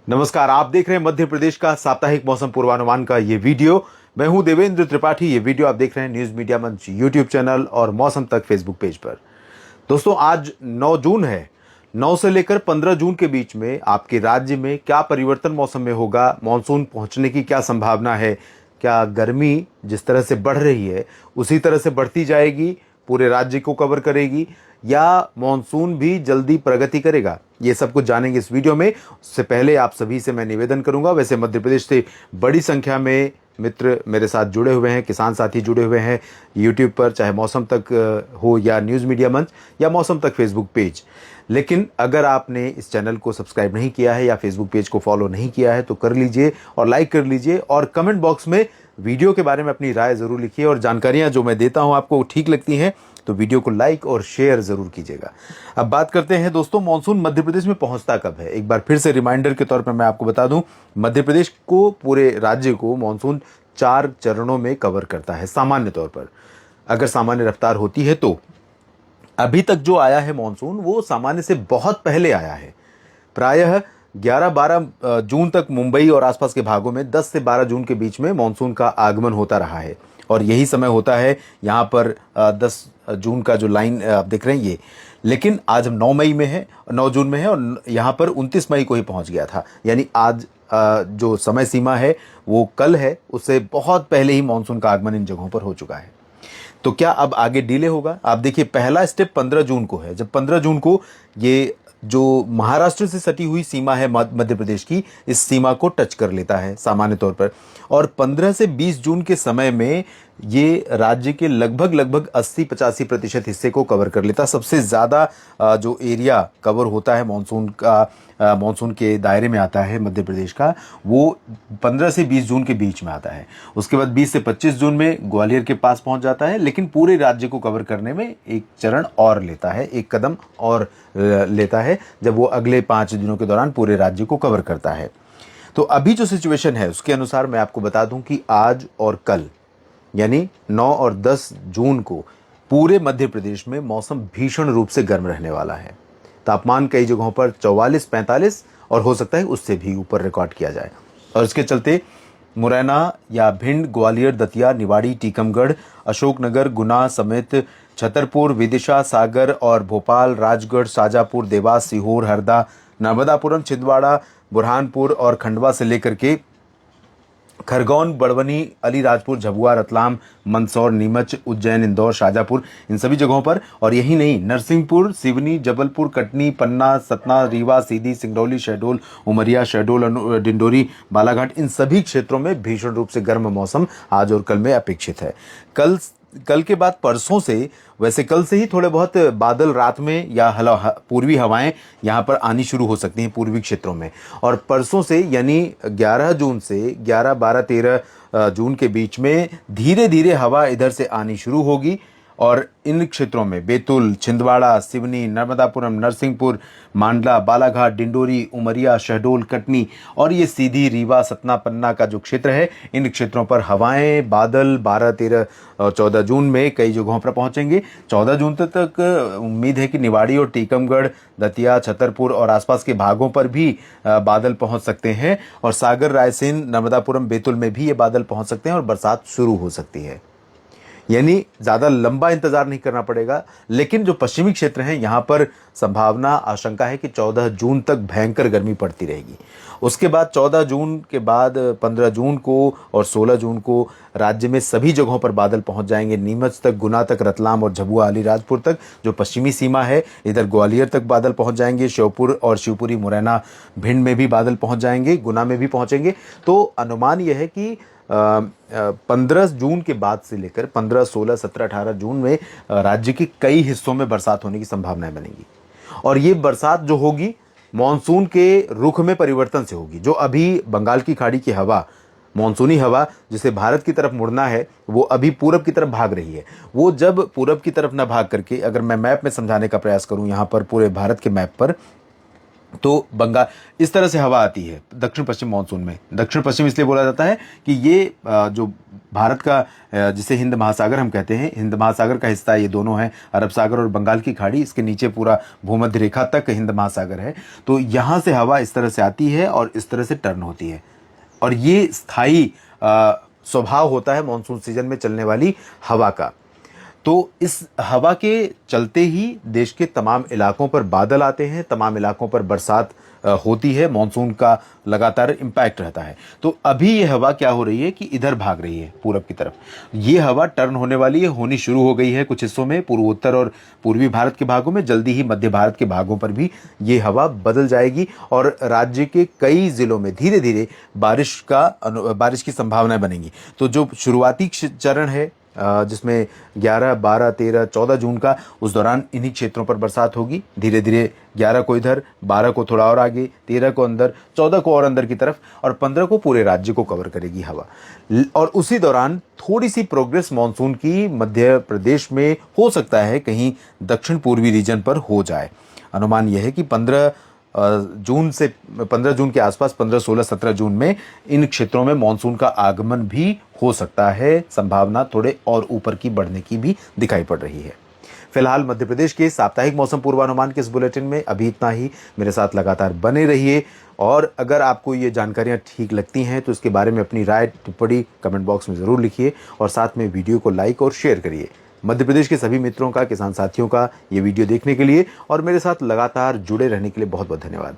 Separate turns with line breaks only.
नमस्कार, आप देख रहे हैं मध्य प्रदेश का साप्ताहिक मौसम पूर्वानुमान का ये वीडियो। मैं हूं देवेंद्र त्रिपाठी। ये वीडियो आप देख रहे हैं न्यूज मीडिया मंच यूट्यूब चैनल और मौसम तक फेसबुक पेज पर। दोस्तों, आज 9 जून है। 9 से लेकर 15 जून के बीच में आपके राज्य में क्या परिवर्तन मौसम में होगा, मानसून पहुंचने की क्या संभावना है, क्या गर्मी जिस तरह से बढ़ रही है उसी तरह से बढ़ती जाएगी, पूरे राज्य को कवर करेगी, या मानसून भी जल्दी प्रगति करेगा, ये सब कुछ जानेंगे इस वीडियो में। उससे पहले आप सभी से मैं निवेदन करूंगा, वैसे मध्य प्रदेश से बड़ी संख्या में मित्र मेरे साथ जुड़े हुए हैं, किसान साथी जुड़े हुए हैं यूट्यूब पर, चाहे मौसम तक हो या न्यूज़ मीडिया मंच या मौसम तक फेसबुक पेज। लेकिन अगर आपने इस चैनल को सब्सक्राइब नहीं किया है या फेसबुक पेज को फॉलो नहीं किया है तो कर लीजिए और लाइक कर लीजिए, और कमेंट बॉक्स में वीडियो के बारे में अपनी राय ज़रूर लिखिए, और जानकारियाँ जो मैं देता हूँ आपको ठीक लगती हैं तो वीडियो को लाइक और शेयर जरूर कीजिएगा। अब बात करते हैं दोस्तों, मानसून मध्य प्रदेश में पहुंचता कब है। एक बार फिर से रिमाइंडर के तौर पर मैं आपको बता दूं, मध्य प्रदेश को, पूरे राज्य को मानसून 4 चरणों में कवर करता है सामान्य तौर पर, अगर सामान्य रफ्तार होती है तो। अभी तक जो आया है मानसून वो सामान्य से बहुत पहले आया है। प्रायः 11-12 जून तक मुंबई और आसपास के भागों में 10 से 12 जून के बीच में मानसून का आगमन होता रहा है, और यही समय होता है यहाँ पर 10 जून का जो लाइन आप देख रहे हैं ये। लेकिन आज हम 9 मई में है, 9 जून में है, और यहाँ पर 29 मई को ही पहुँच गया था। यानी आज जो समय सीमा है वो कल है, उससे बहुत पहले ही मानसून का आगमन इन जगहों पर हो चुका है। तो क्या अब आगे डिले होगा? आप देखिए, पहला स्टेप 15 जून को है, जब 15 जून को ये जो महाराष्ट्र से सटी हुई सीमा है मध्य प्रदेश की, इस सीमा को टच कर लेता है सामान्य तौर पर, और 15 से 20 जून के समय में ये राज्य के लगभग 80-85% हिस्से को कवर कर लेता है। सबसे ज़्यादा जो एरिया कवर होता है मानसून का, मानसून के दायरे में आता है मध्य प्रदेश का, वो 15 से 20 जून के बीच में आता है। उसके बाद 20 से 25 जून में ग्वालियर के पास पहुंच जाता है, लेकिन पूरे राज्य को कवर करने में एक चरण और लेता है, एक कदम और लेता है, जब वो अगले 5 दिनों के दौरान पूरे राज्य को कवर करता है। तो अभी जो सिचुएशन है उसके अनुसार मैं आपको बता दूं कि आज और कल, यानी 9 और 10 जून को पूरे मध्य प्रदेश में मौसम भीषण रूप से गर्म रहने वाला है। तापमान कई जगहों पर 44-45 और हो सकता है उससे भी ऊपर रिकॉर्ड किया जाए, और इसके चलते मुरैना या भिंड, ग्वालियर, दतिया, निवाड़ी, टीकमगढ़, अशोकनगर, गुना समेत छतरपुर, विदिशा, सागर और भोपाल, राजगढ़, शाजापुर, देवास, सीहोर, हरदा, नर्मदापुरम, छिंदवाड़ा, बुरहानपुर और खंडवा से लेकर के खरगोन, बड़वनी, अलीराजपुर, झबुआ, रतलाम, मंदसौर, नीमच, उज्जैन, इंदौर, शाजापुर, इन सभी जगहों पर, और यही नहीं, नरसिंहपुर, सिवनी, जबलपुर, कटनी, पन्ना, सतना, रीवा, सीधी, सिंगरौली, शहडोल, उमरिया, शहडोल, डिंडोरी, बालाघाट, इन सभी क्षेत्रों में भीषण रूप से गर्म मौसम आज और कल में अपेक्षित है। कल के बाद परसों से, वैसे कल से ही थोड़े बहुत बादल रात में या पूर्वी हवाएं यहाँ पर आनी शुरू हो सकती हैं पूर्वी क्षेत्रों में, और परसों से यानी 11 जून से 11, 12, 13 जून के बीच में धीरे धीरे हवा इधर से आनी शुरू होगी, और इन क्षेत्रों में बैतूल, छिंदवाड़ा, सिवनी, नर्मदापुरम, नरसिंहपुर, मांडला, बालाघाट, डिंडोरी, उमरिया, शहडोल, कटनी और ये सीधी, रीवा, सतना, पन्ना का जो क्षेत्र है, इन क्षेत्रों पर हवाएं, बादल 12, 13 और 14 जून में कई जगहों पर पहुंचेंगे। 14 जून तक उम्मीद है कि निवाड़ी और टीकमगढ़, दतिया, छतरपुर और आसपास के भागों पर भी बादल पहुंच सकते हैं, और सागर, रायसेन, नर्मदापुरम, बैतूल में भी ये बादल पहुंच सकते हैं और बरसात शुरू हो सकती है। यानी ज़्यादा लंबा इंतजार नहीं करना पड़ेगा। लेकिन जो पश्चिमी क्षेत्र हैं यहाँ पर संभावना, आशंका है कि 14 जून तक भयंकर गर्मी पड़ती रहेगी। उसके बाद 14 जून के बाद 15 जून को और 16 जून को राज्य में सभी जगहों पर बादल पहुंच जाएंगे, नीमच तक, गुना तक, रतलाम और झबुआ, अलीराजपुर तक जो पश्चिमी सीमा है, इधर ग्वालियर तक बादल पहुंच जाएंगे, श्योपुर और शिवपुरी, मुरैना, भिंड में भी बादल पहुंच जाएंगे, गुना में भी पहुंचेंगे। तो अनुमान यह है कि 15 जून के बाद से लेकर 15, 16, 17, 18 जून में राज्य के कई हिस्सों में बरसात होने की संभावनाएं बनेगी, और ये बरसात जो होगी मानसून के रुख में परिवर्तन से होगी। जो अभी बंगाल की खाड़ी की हवा, मानसूनी हवा जिसे भारत की तरफ मुड़ना है, वो अभी पूरब की तरफ भाग रही है। वो जब पूरब की तरफ ना भाग करके, अगर मैं मैप में समझाने का प्रयास करूं यहाँ पर पूरे भारत के मैप पर, तो बंगाल इस तरह से हवा आती है दक्षिण पश्चिम मानसून में। दक्षिण पश्चिम इसलिए बोला जाता है कि ये जो भारत का जिसे हिंद महासागर हम कहते हैं, हिंद महासागर का हिस्सा ये दोनों हैं, अरब सागर और बंगाल की खाड़ी, इसके नीचे पूरा भूमध्य रेखा तक हिंद महासागर है। तो यहाँ से हवा इस तरह से आती है और इस तरह से टर्न होती है, और ये स्थायी स्वभाव होता है मानसून सीजन में चलने वाली हवा का। तो इस हवा के चलते ही देश के तमाम इलाकों पर बादल आते हैं, तमाम इलाकों पर बरसात होती है, मानसून का लगातार इम्पैक्ट रहता है। तो अभी ये हवा क्या हो रही है कि इधर भाग रही है पूरब की तरफ, ये हवा टर्न होने वाली है, होनी शुरू हो गई है कुछ हिस्सों में, पूर्वोत्तर और पूर्वी भारत के भागों में, जल्दी ही मध्य भारत के भागों पर भी ये हवा बदल जाएगी और राज्य के कई जिलों में धीरे धीरे बारिश की संभावनाएं बनेंगी। तो जो शुरुआती चरण है जिसमें 11, 12, 13, 14 जून का, उस दौरान इन्हीं क्षेत्रों पर बरसात होगी। धीरे धीरे 11 को इधर, 12 को थोड़ा और आगे, 13 को अंदर, 14 को और अंदर की तरफ, और 15 को पूरे राज्य को कवर करेगी हवा। और उसी दौरान थोड़ी सी प्रोग्रेस मानसून की मध्य प्रदेश में हो सकता है, कहीं दक्षिण पूर्वी रीजन पर हो जाए। अनुमान यह है कि 15 जून के आसपास, 15, 16, 17 जून में इन क्षेत्रों में मानसून का आगमन भी हो सकता है। संभावना थोड़े और ऊपर की बढ़ने की भी दिखाई पड़ रही है। फिलहाल मध्य प्रदेश के साप्ताहिक मौसम पूर्वानुमान के इस बुलेटिन में अभी इतना ही। मेरे साथ लगातार बने रहिए, और अगर आपको ये जानकारियां ठीक लगती हैं तो इसके बारे में अपनी राय टिप्पणी कमेंट बॉक्स में ज़रूर लिखिए, और साथ में वीडियो को लाइक और शेयर करिए। मध्य प्रदेश के सभी मित्रों का, किसान साथियों का ये वीडियो देखने के लिए और मेरे साथ लगातार जुड़े रहने के लिए बहुत बहुत धन्यवाद।